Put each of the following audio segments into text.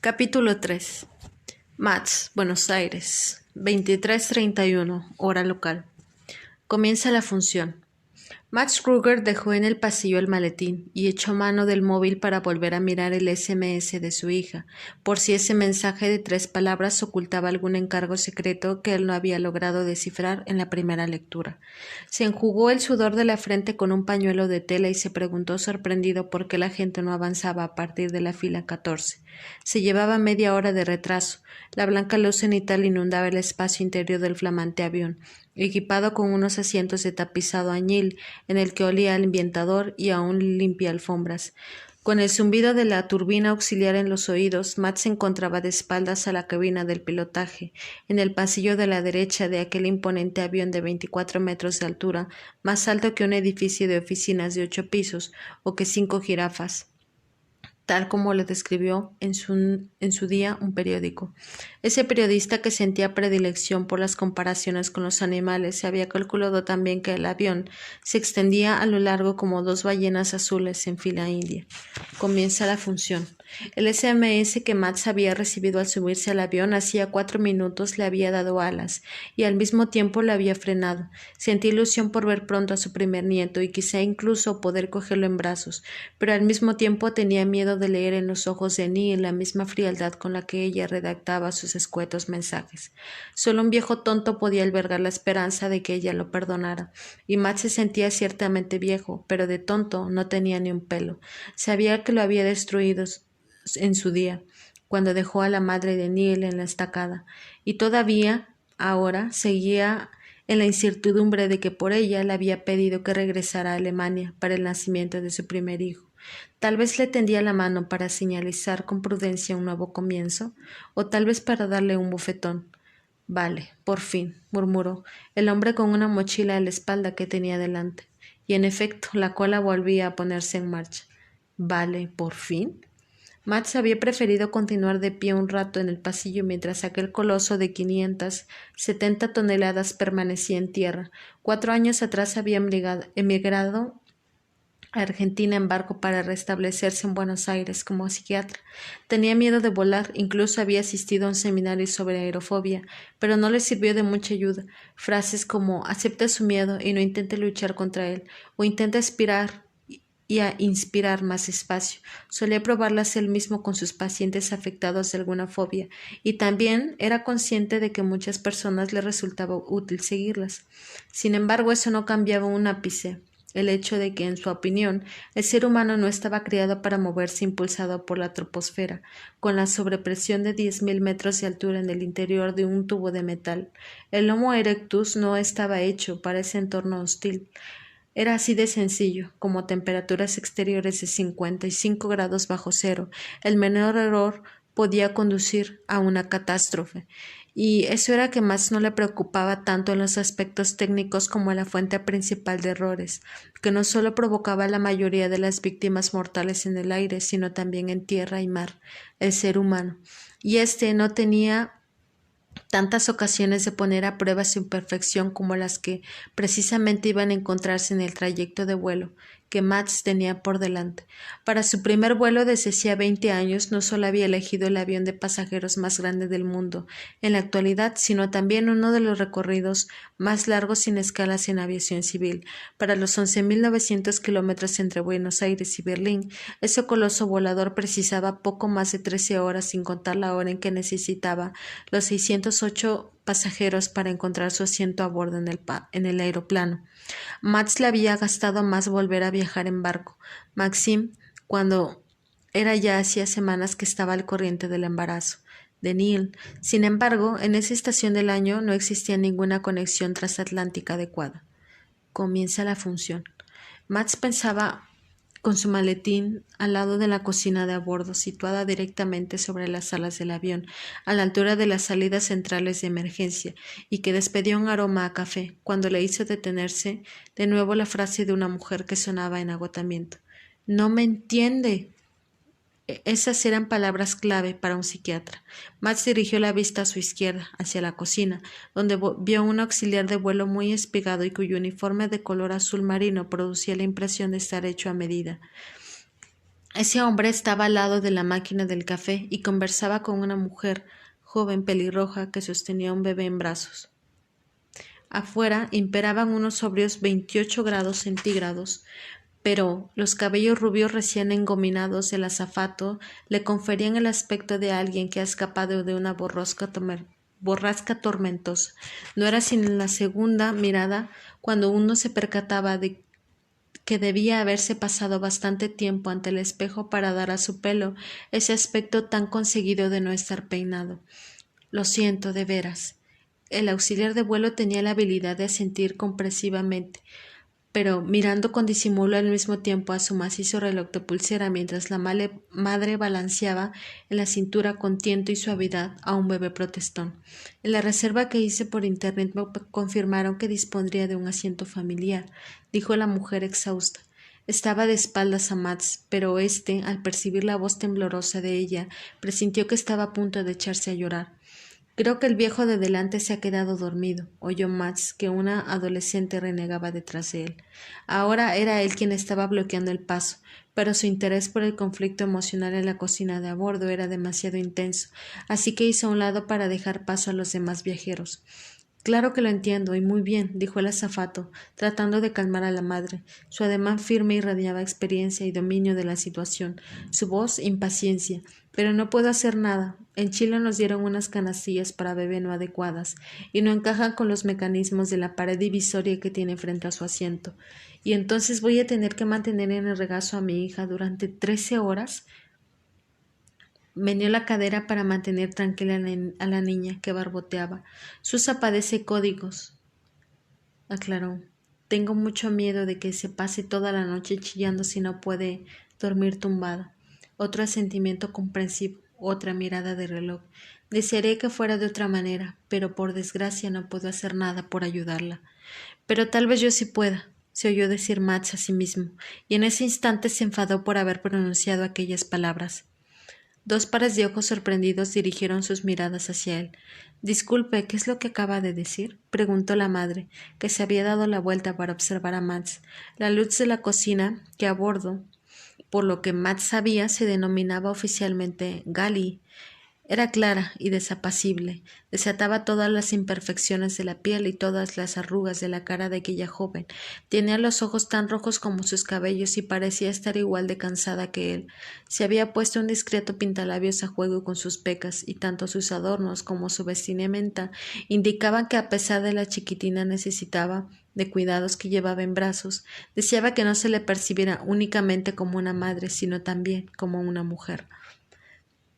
Capítulo 3. Matz, Buenos Aires, 23:31, hora local. Comienza la función. Max Kruger dejó en el pasillo el maletín y echó mano del móvil para volver a mirar el SMS de su hija, por si ese mensaje de 3 palabras ocultaba algún encargo secreto que él no había logrado descifrar en la primera lectura. Se enjugó el sudor de la frente con un pañuelo de tela y se preguntó sorprendido por qué la gente no avanzaba a partir de la fila 14. Se llevaba media hora de retraso. La blanca luz cenital inundaba el espacio interior del flamante avión, equipado con unos asientos de tapizado añil, en el que olía al ambientador y a un limpia alfombras. Con el zumbido de la turbina auxiliar en los oídos, Matt se encontraba de espaldas a la cabina del pilotaje, en el pasillo de la derecha de aquel imponente avión de 24 metros de altura, más alto que un edificio de oficinas de 8 pisos o que 5 jirafas, tal como lo describió en su día un periódico. Ese periodista, que sentía predilección por las comparaciones con los animales, se había calculado también que el avión se extendía a lo largo como 2 ballenas azules en fila india. Comienza la función. El SMS que Max había recibido al subirse al avión hacía 4 minutos le había dado alas y al mismo tiempo le había frenado. Sentía ilusión por ver pronto a su primer nieto y quizá incluso poder cogerlo en brazos, pero al mismo tiempo tenía miedo de leer en los ojos de Neil la misma frialdad con la que ella redactaba sus escuetos mensajes. Solo un viejo tonto podía albergar la esperanza de que ella lo perdonara, y Matt se sentía ciertamente viejo, pero de tonto no tenía ni un pelo. Sabía que lo había destruido en su día, cuando dejó a la madre de Neil en la estacada, y todavía, ahora, seguía en la incertidumbre de que por ella le había pedido que regresara a Alemania para el nacimiento de su primer hijo. Tal vez le tendía la mano para señalizar con prudencia un nuevo comienzo, o tal vez para darle un bofetón. Vale, por fin, murmuró el hombre con una mochila a la espalda que tenía delante, y en efecto la cola volvía a ponerse en marcha. Vale, por fin. Max había preferido continuar de pie un rato en el pasillo mientras aquel coloso de 570 toneladas permanecía en tierra. 4 años atrás había emigrado a Argentina en barco para restablecerse en Buenos Aires como psiquiatra. Tenía miedo de volar, incluso había asistido a un seminario sobre aerofobia, pero no le sirvió de mucha ayuda. Frases como «acepta su miedo y no intente luchar contra él» o «intenta aspirar y a inspirar más espacio». Solía probarlas él mismo con sus pacientes afectados de alguna fobia, y también era consciente de que a muchas personas les resultaba útil seguirlas. Sin embargo, eso no cambiaba un ápice el hecho de que, en su opinión, el ser humano no estaba criado para moverse impulsado por la troposfera, con la sobrepresión de 10.000 metros de altura en el interior de un tubo de metal. El Homo erectus no estaba hecho para ese entorno hostil. Era así de sencillo, como temperaturas exteriores de 55 grados bajo cero. El menor error podía conducir a una catástrofe, y eso era que más no le preocupaba tanto en los aspectos técnicos como la fuente principal de errores, que no solo provocaba la mayoría de las víctimas mortales en el aire, sino también en tierra y mar, el ser humano. Y no tenía tantas ocasiones de poner a prueba su imperfección como las que precisamente iban a encontrarse en el trayecto de vuelo que Max tenía por delante. Para su primer vuelo desde hacía 20 años no solo había elegido el avión de pasajeros más grande del mundo en la actualidad, sino también uno de los recorridos más largos sin escalas en aviación civil. Para los 11.900 kilómetros entre Buenos Aires y Berlín, ese coloso volador precisaba poco más de 13 horas, sin contar la hora en que necesitaba los 608 pasajeros para encontrar su asiento a bordo en el aeroplano. Max le había gastado más volver a viajar en barco. Maxim, cuando era ya hacía semanas que estaba al corriente del embarazo de Neil. Sin embargo, en esa estación del año no existía ninguna conexión transatlántica adecuada. Comienza la función. Max pensaba con su maletín al lado de la cocina de a bordo, situada directamente sobre las alas del avión, a la altura de las salidas centrales de emergencia, y que despedía un aroma a café, cuando le hizo detenerse de nuevo la frase de una mujer que sonaba en agotamiento. «No me entiende». Esas eran palabras clave para un psiquiatra. Max dirigió la vista a su izquierda, hacia la cocina, donde vio un auxiliar de vuelo muy espigado y cuyo uniforme de color azul marino producía la impresión de estar hecho a medida. Ese hombre estaba al lado de la máquina del café y conversaba con una mujer joven pelirroja que sostenía un bebé en brazos. Afuera imperaban unos sobrios 28 grados centígrados, pero los cabellos rubios recién engominados del azafato le conferían el aspecto de alguien que ha escapado de una borrasca tormentosa. No era sino en la segunda mirada cuando uno se percataba de que debía haberse pasado bastante tiempo ante el espejo para dar a su pelo ese aspecto tan conseguido de no estar peinado. Lo siento, de veras. El auxiliar de vuelo tenía la habilidad de asentir comprensivamente, pero mirando con disimulo al mismo tiempo a su macizo reloj de pulsera mientras la madre balanceaba en la cintura con tiento y suavidad a un bebé protestón. En la reserva que hice por internet me confirmaron que dispondría de un asiento familiar, dijo la mujer exhausta. Estaba de espaldas a Max, pero éste, al percibir la voz temblorosa de ella, presintió que estaba a punto de echarse a llorar. Creo que el viejo de delante se ha quedado dormido, oyó Max, que una adolescente renegaba detrás de él. Ahora era él quien estaba bloqueando el paso, pero su interés por el conflicto emocional en la cocina de a bordo era demasiado intenso, así que hizo a un lado para dejar paso a los demás viajeros. Claro que lo entiendo, y muy bien, dijo el azafato, tratando de calmar a la madre. Su ademán firme irradiaba experiencia y dominio de la situación, su voz impaciencia. Pero no puedo hacer nada. En Chile nos dieron unas canastillas para bebé no adecuadas, y no encajan con los mecanismos de la pared divisoria que tiene frente a su asiento. Y entonces voy a tener que mantener en el regazo a mi hija durante 13 horas. Meneó la cadera para mantener tranquila a la niña que barboteaba. Susa padece códigos, aclaró. Tengo mucho miedo de que se pase toda la noche chillando si no puede dormir tumbada. Otro asentimiento comprensivo, otra mirada de reloj. Desearía que fuera de otra manera, pero por desgracia no puedo hacer nada por ayudarla. Pero tal vez yo sí pueda, se oyó decir Max a sí mismo, y en ese instante se enfadó por haber pronunciado aquellas palabras. Dos pares de ojos sorprendidos dirigieron sus miradas hacia él. Disculpe, ¿qué es lo que acaba de decir? Preguntó la madre, que se había dado la vuelta para observar a Max. La luz de la cocina, que a bordo, por lo que Max sabía, se denominaba oficialmente Gali, era clara y desapacible, desataba todas las imperfecciones de la piel y todas las arrugas de la cara de aquella joven. Tenía los ojos tan rojos como sus cabellos y parecía estar igual de cansada que él. Se había puesto un discreto pintalabios a juego con sus pecas, y tanto sus adornos como su vestimenta indicaban que a pesar de la chiquitina necesitaba de cuidados que llevaba en brazos, deseaba que no se le percibiera únicamente como una madre, sino también como una mujer.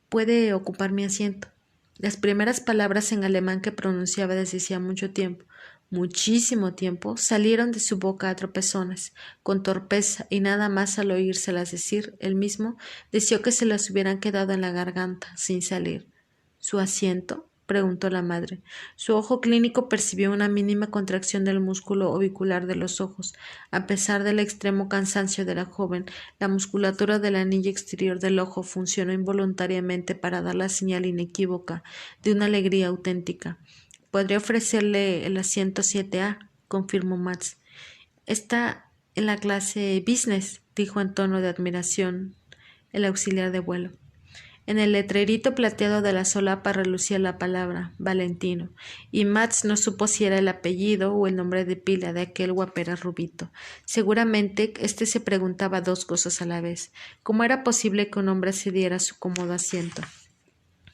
Puede ocupar mi asiento. Las primeras palabras en alemán que pronunciaba desde hacía mucho tiempo, muchísimo tiempo, salieron de su boca a tropezones, con torpeza, y nada más al oírselas decir, él mismo deseó que se las hubieran quedado en la garganta, sin salir. ¿Su asiento? Preguntó la madre. Su ojo clínico percibió una mínima contracción del músculo orbicular de los ojos. A pesar del extremo cansancio de la joven, la musculatura del anillo exterior del ojo funcionó involuntariamente para dar la señal inequívoca de una alegría auténtica. Podría ofrecerle el asiento 7A, confirmó Max. Está en la clase business, dijo en tono de admiración el auxiliar de vuelo. En el letrerito plateado de la solapa relucía la palabra Valentino, y Max no supo si era el apellido o el nombre de pila de aquel guapera rubito. Seguramente éste se preguntaba dos cosas a la vez. ¿Cómo era posible que un hombre cediera su cómodo asiento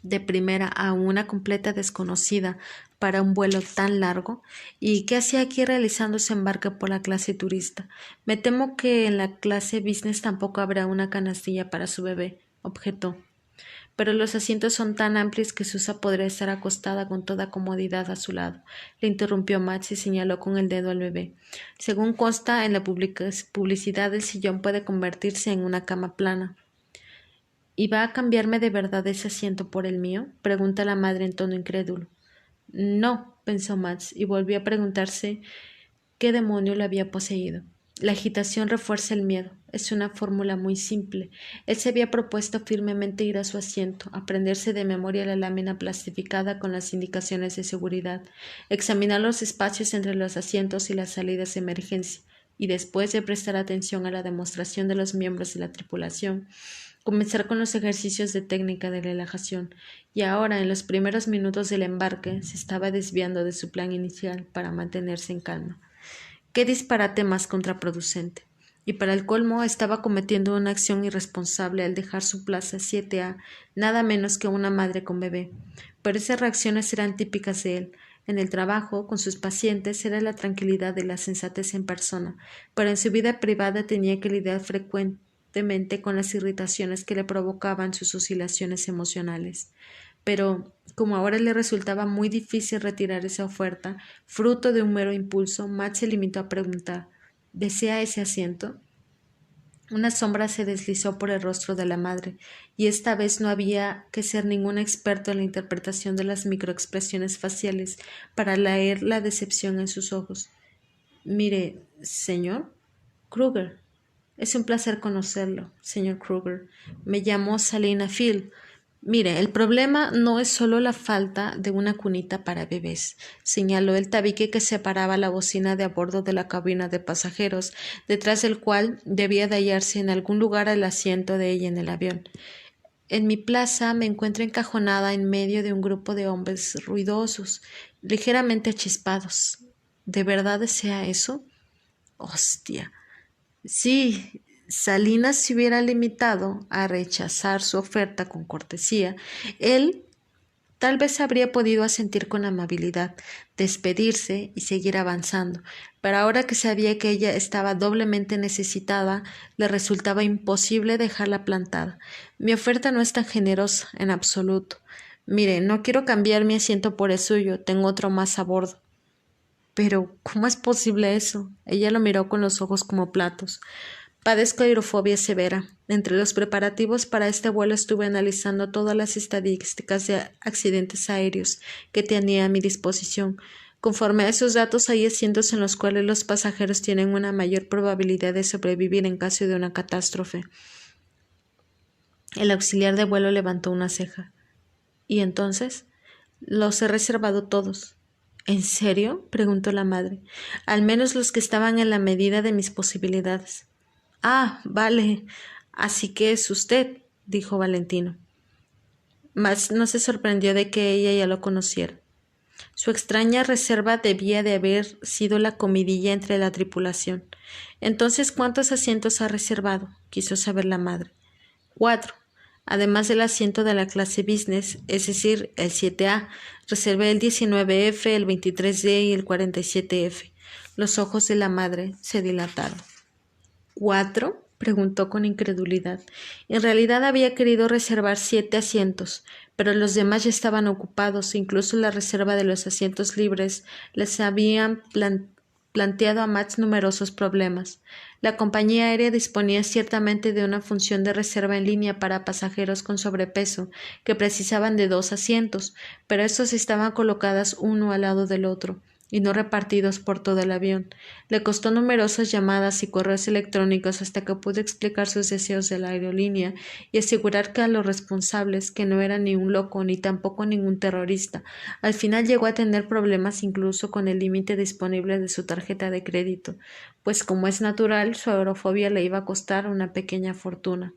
de primera a una completa desconocida para un vuelo tan largo? ¿Y qué hacía aquí realizando su embarque por la clase turista? Me temo que en la clase business tampoco habrá una canastilla para su bebé, objetó. Pero los asientos son tan amplios que Susa podría estar acostada con toda comodidad a su lado. Le interrumpió Max y señaló con el dedo al bebé. Según consta en la publicidad, el sillón puede convertirse en una cama plana. ¿Y va a cambiarme de verdad ese asiento por el mío? Pregunta la madre en tono incrédulo. No, pensó Max, y volvió a preguntarse qué demonio lo había poseído. La agitación refuerza el miedo. Es una fórmula muy simple. Él se había propuesto firmemente ir a su asiento, aprenderse de memoria la lámina plastificada con las indicaciones de seguridad, examinar los espacios entre los asientos y las salidas de emergencia. y después de prestar atención a la demostración de los miembros de la tripulación, comenzar con los ejercicios de técnica de relajación, y ahora, en los primeros minutos del embarque, se estaba desviando de su plan inicial para mantenerse en calma. ¡Qué disparate más contraproducente! Y para el colmo estaba cometiendo una acción irresponsable al dejar su plaza 7A, nada menos que una madre con bebé. Pero esas reacciones eran típicas de él. En el trabajo, con sus pacientes, era la tranquilidad y la sensatez en persona, pero en su vida privada tenía que lidiar frecuentemente con las irritaciones que le provocaban sus oscilaciones emocionales. Pero, como ahora le resultaba muy difícil retirar esa oferta, fruto de un mero impulso, Matt se limitó a preguntar: ¿desea ese asiento? Una sombra se deslizó por el rostro de la madre, y esta vez no había que ser ningún experto en la interpretación de las microexpresiones faciales para leer la decepción en sus ojos. Mire, señor Kruger, es un placer conocerlo, señor Kruger. Me llamo Salina Field. Mire, el problema no es solo la falta de una cunita para bebés, señaló el tabique que separaba la bocina de a bordo de la cabina de pasajeros, detrás del cual debía de hallarse en algún lugar el asiento de ella en el avión. En mi plaza me encuentro encajonada en medio de un grupo de hombres ruidosos, ligeramente achispados. ¿De verdad desea eso? Hostia. Sí, Salinas se hubiera limitado a rechazar su oferta con cortesía, él tal vez habría podido asentir con amabilidad, despedirse y seguir avanzando, pero ahora que sabía que ella estaba doblemente necesitada, le resultaba imposible dejarla plantada. Mi oferta no es tan generosa en absoluto. Mire, no quiero cambiar mi asiento por el suyo, tengo otro más a bordo. Pero, ¿cómo es posible eso? Ella lo miró con los ojos como platos. Padezco aerofobia severa. Entre los preparativos para este vuelo estuve analizando todas las estadísticas de accidentes aéreos que tenía a mi disposición. Conforme a esos datos, hay asientos en los cuales los pasajeros tienen una mayor probabilidad de sobrevivir en caso de una catástrofe. El auxiliar de vuelo levantó una ceja. ¿Y entonces? Los he reservado todos. ¿En serio? Preguntó la madre. Al menos los que estaban en la medida de mis posibilidades. Ah, vale. Así que es usted, dijo Valentino. Mas no se sorprendió de que ella ya lo conociera. Su extraña reserva debía de haber sido la comidilla entre la tripulación. Entonces, ¿cuántos asientos ha reservado? Quiso saber la madre. 4. Además del asiento de la clase business, es decir, el 7A, reservé el 19F, el 23D y el 47F. Los ojos de la madre se dilataron. ¿4? Preguntó con incredulidad. En realidad había querido reservar 7 asientos, pero los demás ya estaban ocupados, incluso la reserva de los asientos libres les habían planteado a Max numerosos problemas. La compañía aérea disponía ciertamente de una función de reserva en línea para pasajeros con sobrepeso que precisaban de 2 asientos, pero estos estaban colocados uno al lado del otro y no repartidos por todo el avión. Le costó numerosas llamadas y correos electrónicos hasta que pudo explicar sus deseos de la aerolínea y asegurar que a los responsables, que no era ni un loco ni tampoco ningún terrorista. Al final llegó a tener problemas incluso con el límite disponible de su tarjeta de crédito, pues como es natural, su aerofobia le iba a costar una pequeña fortuna.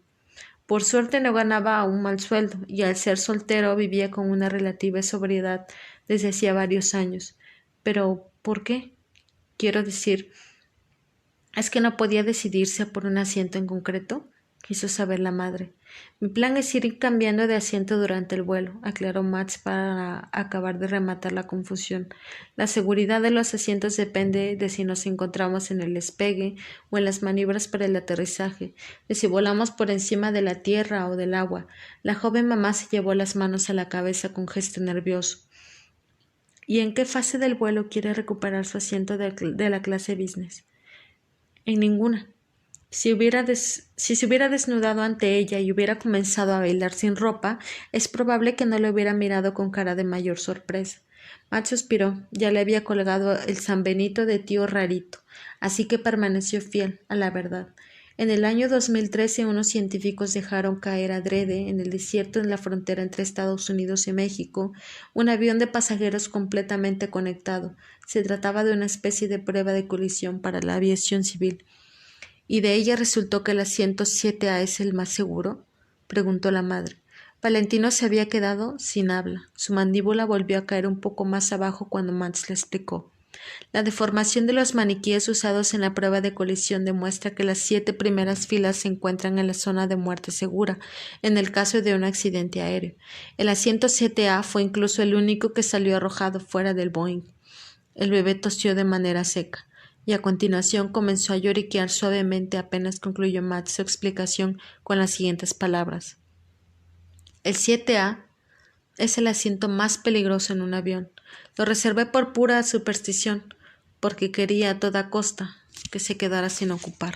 Por suerte no ganaba un mal sueldo y al ser soltero vivía con una relativa sobriedad desde hacía varios años. Pero, ¿por qué? Quiero decir, ¿es que no podía decidirse por un asiento en concreto? Quiso saber la madre. Mi plan es ir cambiando de asiento durante el vuelo, aclaró Max para acabar de rematar la confusión. La seguridad de los asientos depende de si nos encontramos en el despegue o en las maniobras para el aterrizaje, de si volamos por encima de la tierra o del agua. La joven mamá se llevó las manos a la cabeza con gesto nervioso. ¿Y en qué fase del vuelo quiere recuperar su asiento de la clase business? En ninguna. Si se hubiera desnudado ante ella y hubiera comenzado a bailar sin ropa, es probable que no le hubiera mirado con cara de mayor sorpresa. Matt suspiró, ya le había colgado el San Benito de tío Rarito, así que permaneció fiel a la verdad. En el año 2013, unos científicos dejaron caer adrede en el desierto en la frontera entre Estados Unidos y México un avión de pasajeros completamente conectado. Se trataba de una especie de prueba de colisión para la aviación civil. ¿Y de ella resultó que el asiento 7A es el más seguro?, preguntó la madre. Valentino se había quedado sin habla. Su mandíbula volvió a caer un poco más abajo cuando Max le explicó. La deformación de los maniquíes usados en la prueba de colisión demuestra que las 7 primeras filas se encuentran en la zona de muerte segura, en el caso de un accidente aéreo. El asiento 7A fue incluso el único que salió arrojado fuera del Boeing. El bebé tosió de manera seca, y a continuación comenzó a lloriquear suavemente apenas concluyó Matt su explicación con las siguientes palabras. El 7A es el asiento más peligroso en un avión. Lo reservé por pura superstición, porque quería a toda costa que se quedara sin ocupar.